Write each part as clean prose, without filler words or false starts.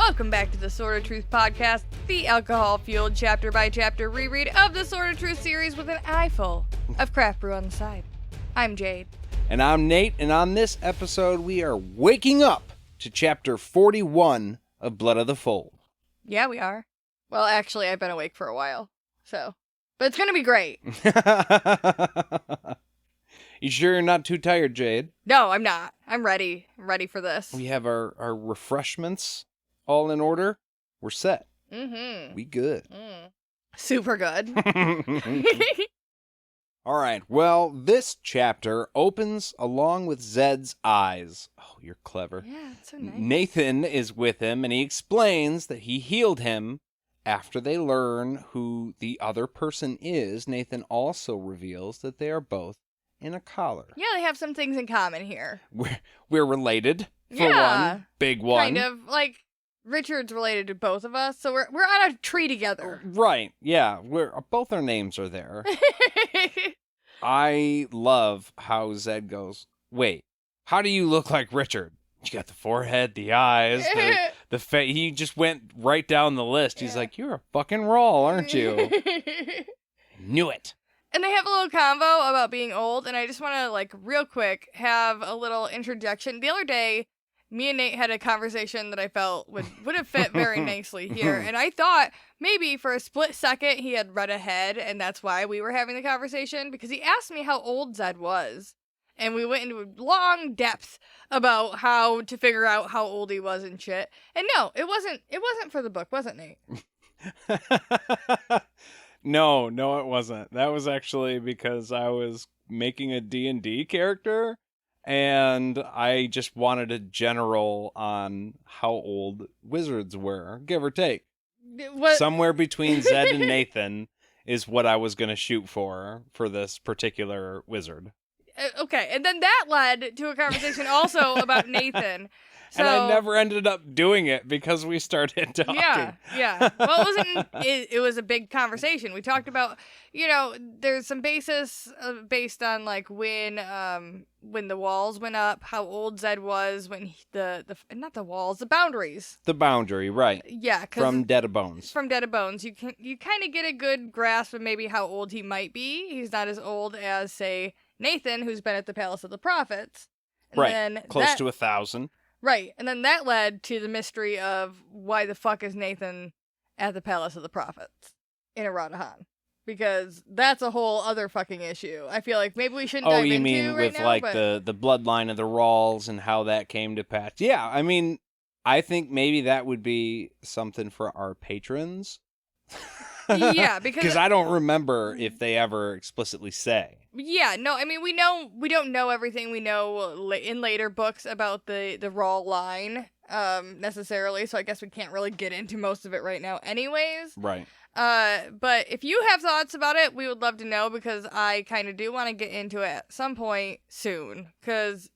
Welcome back to the Sword of Truth podcast, the alcohol-fueled chapter-by-chapter reread of the Sword of Truth series with an eye full of craft brew on the side. I'm Jade. And I'm Nate, and on this episode we are waking up to chapter 41 of Blood of the Fold. Yeah, we are. Well, actually, I've been awake for a while, so... But it's gonna be great. You sure you're not too tired, Jade? No, I'm not. I'm ready. I'm ready for this. We have our refreshments all in order. We're set. Mm-hmm. We good. Super good. All right. Well, this chapter opens along with Zedd's eyes. Oh, you're clever. Yeah, that's so nice. Nathan is with him, and he explains that he healed him. After they learn who the other person is, Nathan also reveals that they are both in a collar. Yeah, they have some things in common here. We're related, for one. Big one. Kind of. Like, Richard's related to both of us, so we're on a tree together. Right, yeah. Both our names are there. I love how Zedd goes, wait, how do you look like Richard? You got the forehead, the eyes, the face. He just went right down the list. He's like, you're a fucking Rawl, aren't you? Knew it. And they have a little convo about being old, and I just want to, like, real quick, have a little introduction. The other day, me and Nate had a conversation that I felt would have fit very nicely here, and I thought maybe for a split second he had read ahead, and that's why we were having the conversation, because he asked me how old Zedd was. And we went into long depth about how to figure out how old he was and shit. And no, it wasn't for the book, was it, Nate? No, it wasn't. That was actually because I was making a D&D character, and I just wanted a general on how old wizards were, give or take. Somewhere between Zedd and Nathan is what I was going to shoot for this particular wizard. Okay, and then that led to a conversation also about Nathan. So, and I never ended up doing it because we started talking. Yeah. Well, it was a big conversation. We talked about, there's some basis based on like when the walls went up, how old Zedd was when not the walls, the boundaries. The boundary, right? Yeah, from Dead of Bones. From Dead of Bones, you kind of get a good grasp of maybe how old he might be. He's not as old as, say, Nathan, who's been at the Palace of the Prophets. And right, then close to 1,000. Right, and then that led to the mystery of why the fuck is Nathan at the Palace of the Prophets in Aradahan? Because that's a whole other fucking issue. I feel like maybe we shouldn't dive into right now. Oh, you mean with like the bloodline of the Rawls and how that came to pass? Yeah, I mean, I think maybe that would be something for our patrons. Yeah, because I don't remember if they ever explicitly say. Yeah, no, I mean, we don't know everything we know in later books about the Rawl line, necessarily, so I guess we can't really get into most of it right now anyways. Right. But if you have thoughts about it, we would love to know, because I kind of do want to get into it at some point soon, because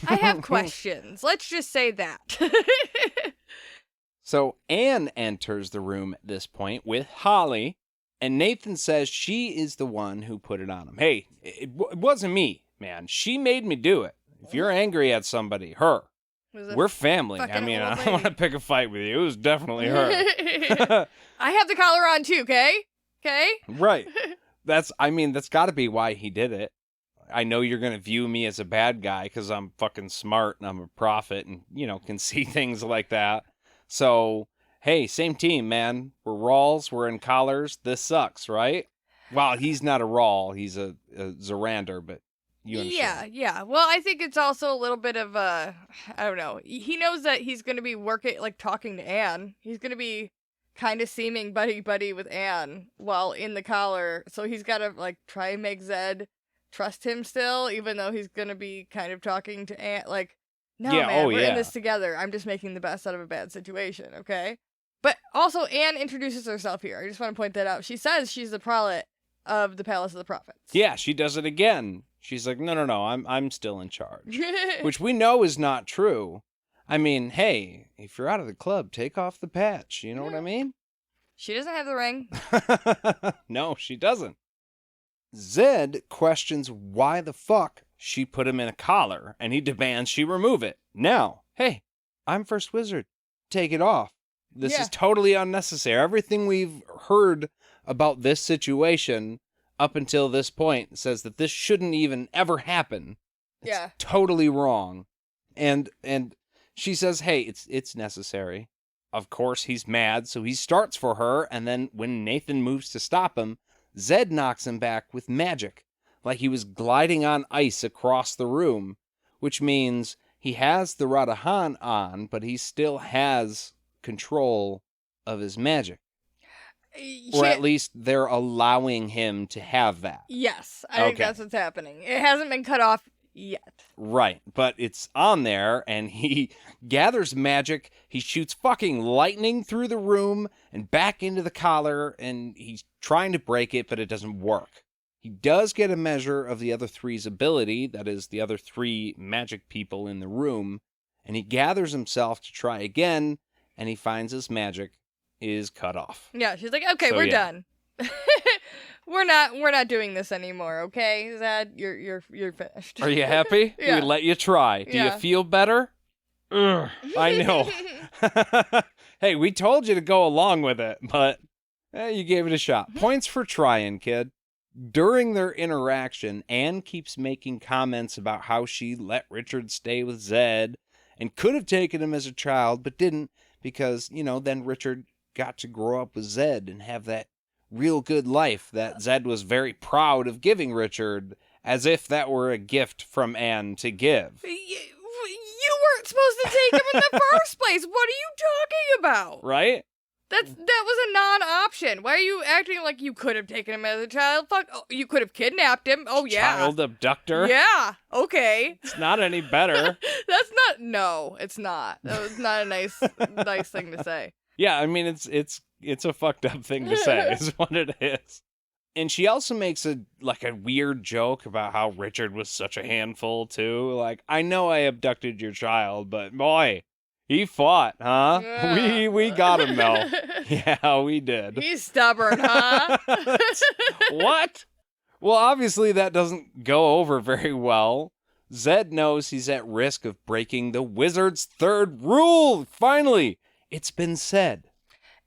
I have questions. Let's just say that. So Anne enters the room at this point with Holly, and Nathan says she is the one who put it on him. Hey, it wasn't me, man. She made me do it. If you're angry at somebody, her. We're family. I mean, I don't want to pick a fight with you. It was definitely her. I have the collar on too, okay? Okay? Right. That's got to be why he did it. I know you're going to view me as a bad guy because I'm fucking smart and I'm a prophet and, can see things like that. So, hey, same team, man. We're Rawls. We're in collars. This sucks, right? Well, he's not a Rawl. He's a Zorander, but you understand. Yeah. Well, I think it's also a little bit of I don't know. He knows that he's going to be talking to Anne. He's going to be kind of seeming buddy-buddy with Anne while in the collar. So he's got to, try and make Zedd trust him still, even though he's going to be kind of talking to Anne, no, yeah, man, we're in this together. I'm just making the best out of a bad situation, okay? But also, Anne introduces herself here. I just want to point that out. She says she's the prelate of the Palace of the Prophets. Yeah, she does it again. She's like, no, I'm still in charge. Which we know is not true. I mean, hey, if you're out of the club, take off the patch. You know what I mean? She doesn't have the ring. No, she doesn't. Zedd questions why the fuck she put him in a collar, and he demands she remove it. Now, hey, I'm First Wizard. take it off. This is totally unnecessary. Everything we've heard about this situation up until this point says that this shouldn't even ever happen. It's totally wrong. And she says, hey, it's necessary. Of course, he's mad, so he starts for her, and then when Nathan moves to stop him, Zedd knocks him back with magic, like he was gliding on ice across the room, which means he has the Radahan on, but he still has control of his magic. Or at least they're allowing him to have that. Yes, I think that's what's happening. It hasn't been cut off yet. Right, but it's on there, and he gathers magic, he shoots fucking lightning through the room and back into the collar, and he's trying to break it, but it doesn't work. He does get a measure of the other three's ability, that is, the other three magic people in the room, and he gathers himself to try again, and he finds his magic is cut off. Yeah, she's like, okay, we're done. We're not doing this anymore, okay? Zedd, you're finished. Are you happy? Yeah. We let you try. Do you feel better? Ugh, I know. Hey, we told you to go along with it, but you gave it a shot. Points for trying, kid. During their interaction, Anne keeps making comments about how she let Richard stay with Zedd and could have taken him as a child, but didn't because, then Richard got to grow up with Zedd and have that real good life that Zedd was very proud of giving Richard, as if that were a gift from Anne to give. You weren't supposed to take him in the first place. What are you talking about? Right? That was a non-option. Why are you acting like you could have taken him as a child? Fuck, you could have kidnapped him. Oh, yeah. Child abductor? Yeah, okay. It's not any better. No, it's not. That was not a nice thing to say. Yeah, I mean, it's a fucked up thing to say, is what it is. And she also makes a weird joke about how Richard was such a handful, too. Like, I know I abducted your child, but boy, he fought, huh? Yeah. We got him, though. Yeah, we did. He's stubborn, huh? What? Well, obviously that doesn't go over very well. Zedd knows he's at risk of breaking the wizard's third rule. Finally, it's been said.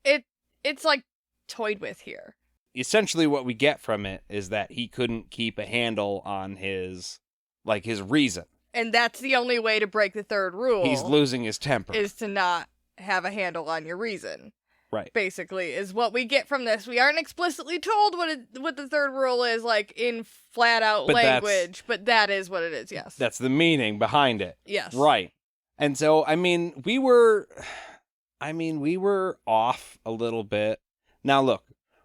It's like toyed with here. Essentially what we get from it is that he couldn't keep a handle on his reason. And that's the only way to break the third rule. He's losing his temper. Is to not have a handle on your reason. Right. Basically, is what we get from this. We aren't explicitly told what the third rule is, like, in flat-out language, but that is what it is, yes. That's the meaning behind it. Yes. Right. And so, we were off a little bit. Now, look,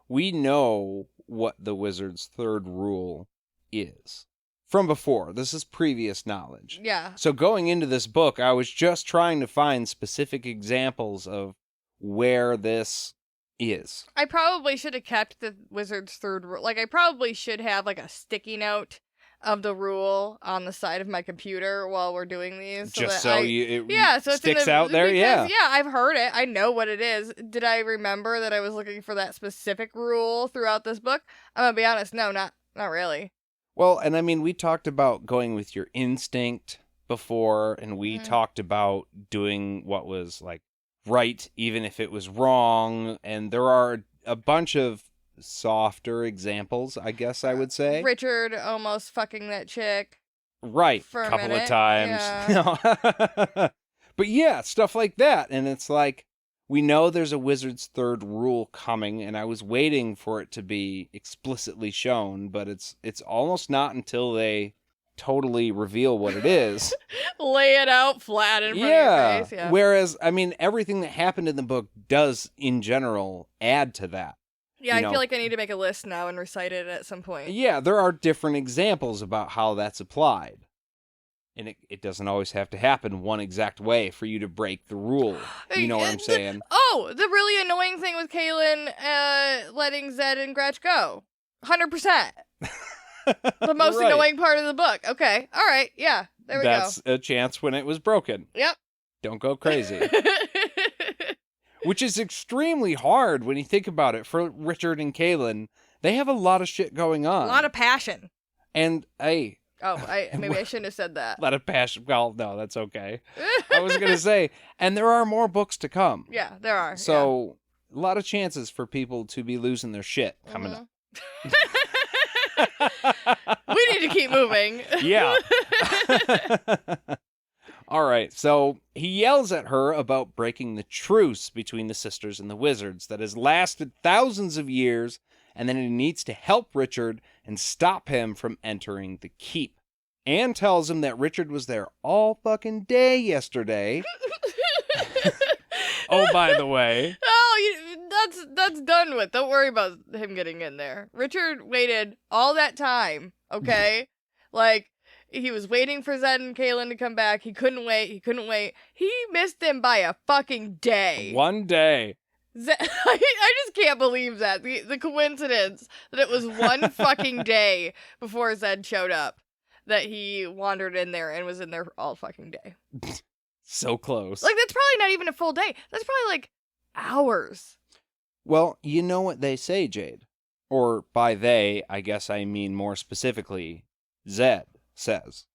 we know what the wizard's third rule is from before. This is previous knowledge. Yeah. So going into this book, I was just trying to find specific examples of where this is. I probably should have kept the wizard's third rule. Like, I probably should have, like, a sticky note of the rule on the side of my computer while we're doing these. Just so it so sticks out there, yeah. Yeah, I've heard it. I know what it is. Did I remember that I was looking for that specific rule throughout this book? I'm gonna be honest, no, not really. Well, and we talked about going with your instinct before, and we talked about doing what was, like, right, even if it was wrong, and there are a bunch of softer examples, I guess I would say. Richard almost fucking that chick. Right, for a couple minute. of times. Yeah. But yeah, stuff like that. And it's like, we know there's a wizard's third rule coming, and I was waiting for it to be explicitly shown, but it's almost not until they totally reveal what it is. Lay it out flat in front of your face. Yeah. Whereas, everything that happened in the book does, in general, add to that. Yeah, I feel like I need to make a list now and recite it at some point. Yeah, there are different examples about how that's applied. And it doesn't always have to happen one exact way for you to break the rule. You know what I'm saying? The really annoying thing with Kahlan letting Zedd and Gretch go. 100%. The most annoying part of the book. Okay, all right, yeah, there we go. That's a chance when it was broken. Yep. Don't go crazy. Which is extremely hard when you think about it for Richard and Kahlan. They have a lot of shit going on. A lot of passion. And, hey, Oh, maybe I shouldn't have said that. Let it pass. Well, no, that's okay. I was going to say, and there are more books to come. Yeah, there are. So, a lot of chances for people to be losing their shit coming up. We need to keep moving. Yeah. All right, so he yells at her about breaking the truce between the sisters and the wizards that has lasted thousands of years, and then he needs to help Richard and stop him from entering the keep. Anne tells him that Richard was there all fucking day yesterday. Oh, by the way. Oh, that's done with. Don't worry about him getting in there. Richard waited all that time, okay? Like, he was waiting for Zedd and Kahlan to come back. He couldn't wait. He missed them by a fucking day. One day. I just can't believe that. The coincidence that it was one fucking day before Zedd showed up that he wandered in there and was in there all fucking day. So close. Like, that's probably not even a full day. That's probably like hours. Well, you know what they say, Jade. Or by they, I guess I mean more specifically, Zedd says.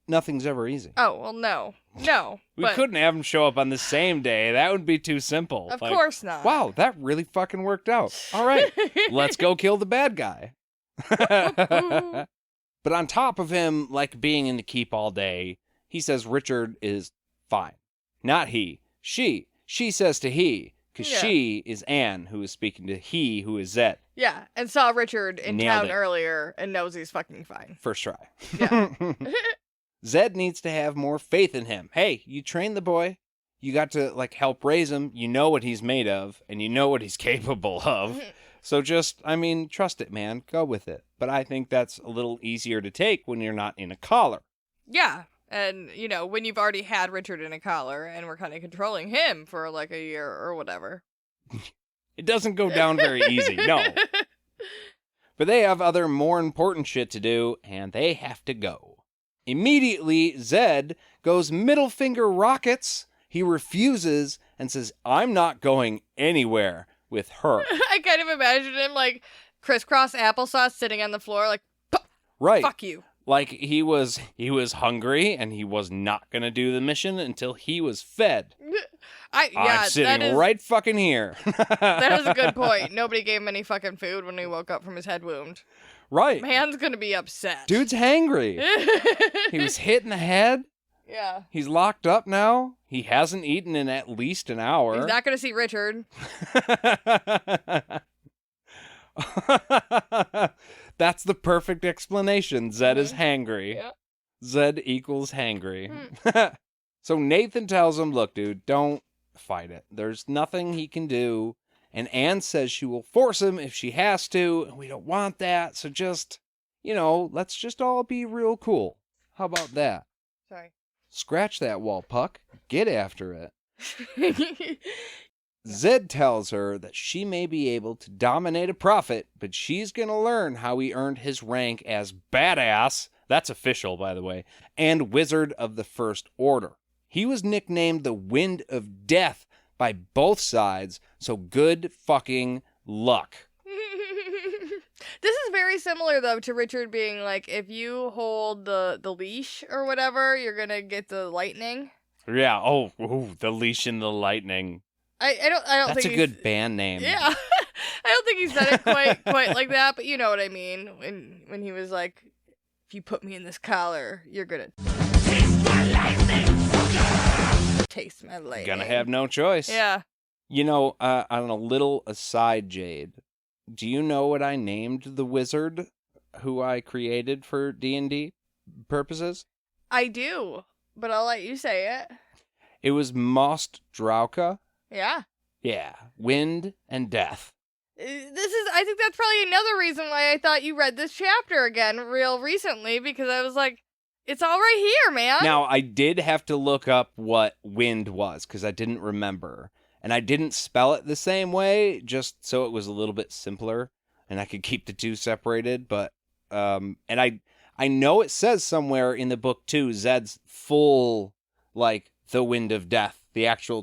Nothing's ever easy. Oh, well, no. We couldn't have him show up on the same day. That would be too simple. Of course not. Wow, that really fucking worked out. All right, let's go kill the bad guy. But on top of him, like, being in the keep all day, he says Richard is fine. Not he. She. She says to he, because she is Anne, who is speaking to he, who is Zedd. Yeah, and saw Richard in town earlier and knows he's fucking fine. First try. Yeah. Zedd needs to have more faith in him. Hey, you trained the boy. You got to, like, help raise him. You know what he's made of, and you know what he's capable of. So just, trust it, man. Go with it. But I think that's a little easier to take when you're not in a collar. Yeah. And, when you've already had Richard in a collar and we're kind of controlling him for like a year or whatever. It doesn't go down very easy, no. But they have other more important shit to do, and they have to go. Immediately, Zedd goes middle finger rockets. He refuses and says, I'm not going anywhere with her. I kind of imagine him like crisscross applesauce sitting on the floor like, right. Fuck you. Like he was hungry and he was not going to do the mission until he was fed. I'm sitting right fucking here. That is a good point. Nobody gave him any fucking food when he woke up from his head wound. Right. Man's going to be upset. Dude's hangry. He was hit in the head. Yeah. He's locked up now. He hasn't eaten in at least an hour. He's not going to see Richard. That's the perfect explanation. Zedd is hangry. Yeah. Zedd equals hangry. So Nathan tells him, look, dude, don't fight it. There's nothing he can do. And Anne says she will force him if she has to. And we don't want that. So just, let's just all be real cool. How about that? Sorry. Scratch that wall, Puck. Get after it. Zedd tells her that she may be able to dominate a prophet, but she's going to learn how he earned his rank as badass, that's official, by the way, and wizard of the First Order. He was nicknamed the Wind of Death by both sides, so good fucking luck. This is very similar, though, to Richard being like, if you hold the leash or whatever, you're going to get the lightning. Yeah, oh, the leash and the lightning. I don't That's think a good band name. Yeah. I don't think he said it quite like that, but you know what I mean. When he was like, if you put me in this collar, you're gonna taste my lightning. Taste my lightning. Gonna have no choice. Yeah. On a little aside, Jade, do you know what I named the wizard who I created for D&D purposes? I do, but I'll let you say it. It was Most Drauka. Yeah. Yeah. Wind and death. I think that's probably another reason why I thought you read this chapter again real recently, because I was like, it's all right here, man. Now, I did have to look up what wind was, because I didn't remember. And I didn't spell it the same way, just so it was a little bit simpler, and I could keep the two separated. But, and I know it says somewhere in the book, too, Zedd's full, like, the Wind of Death, the actual